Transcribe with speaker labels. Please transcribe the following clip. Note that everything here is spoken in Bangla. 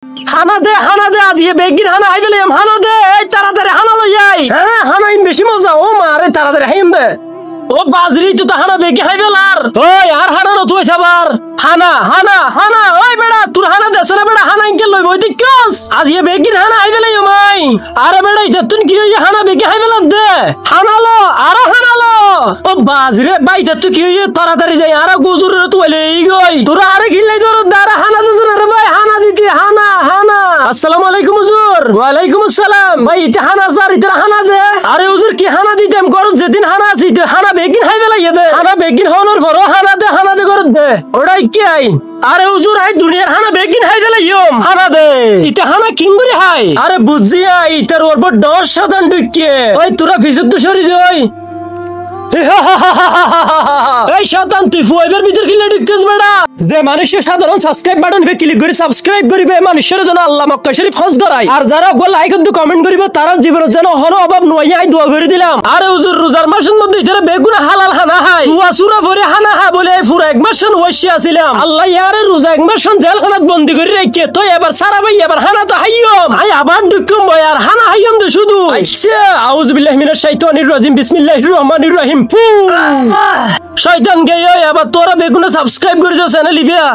Speaker 1: হানা দে আজকে বেগিন হানা আই গেলাম হানা দে এই তাড়াতাড়ি হানা লই আই হ্যাঁ হানাই বেশি মজা ও মারে তাড়াতাড়ি হাইম দে ও বাজরি তো হানা বেগি হাই গেলার ওই আর হানা ন তুই সাবার হানা ওই বেড়া তুই হানা দেছ না বেড়া হানা ইনকে লই বইতে ক্লাস আজকে বেগিন হানা আই গেলাই মাই আরে বেড়া ইতা তুই কি হই হানা বেগি হাই গেলার দে হানালো আর হানালো ও বাজরে বাইতে তুই কি হই তাড়াতাড়ি যাই আর গুজুর তুই লই গই তোরা আরে গিলাই তোর দাঁড়া হানা দেছ না রে ভাই হানা দিতি হানা আসসালামু আলাইকুম হুজুর ওয়ালাইকুম আসসালাম ভাই ইতে হানা স্যার ইতে হানা দে আরে হুজুর কি হানা দিতাম করত যেদিন হানা আছে ইতে হানা বেগিন হাই গেলাই দে হানা বেগিন হওয়ার পর হানা দে করত দে ওড়াই কি আই আরে হুজুর আই দুনিয়ার হানা বেগিন হাই গেলাই ইয়ম হানা দে ইতে হানা কিংবরি হাই আরে বুঝজি আই ইতার ওর বড় 10 শতান ঢুকিয়ে ওই তোরা ফিসুত তো সরি যাই এই শতান তুই ফুয়াইবের ভিতর কি লেডিকস বেড়া যে মানুষের সাধারণ সাবস্ক্রাইব বাটন বে ক্লিক করে সাবস্ক্রাইব করিবে মানুষের জন্য আল্লাহ মক্কা শরীফ হজ করাই আর যারা গো লাইক ও কমেন্ট করিবে তারা জীবনের জন্য হন অভাব নয় আই দোয়া করে দিলাম আরে হুজুর রোজার মাসের মধ্যে ইতারে বেগুনা হালাল হানা হাই ওয়া সুরা ভরে হানা হা বলে পুরো এক মাস ওয়াসি আছিলাম আল্লাহ ইয়ারে রোজা এক মাস জেলখানাত বন্দী করে রেখে তো এবার সারা ভাই এবার হানা তো হাইয়ম আই আবার দুঃখম ভাই আর হানা হাইয়ম দে শুধু আচ্ছা আউযু বিল্লাহি মিনাশ শাইতানির রাজিম বিসমিল্লাহির রহমানির রহিম শয়তান গেয় এবার তোরা বেগুনা সাবস্ক্রাইব করে দাও চ্যানেল লিবিয়া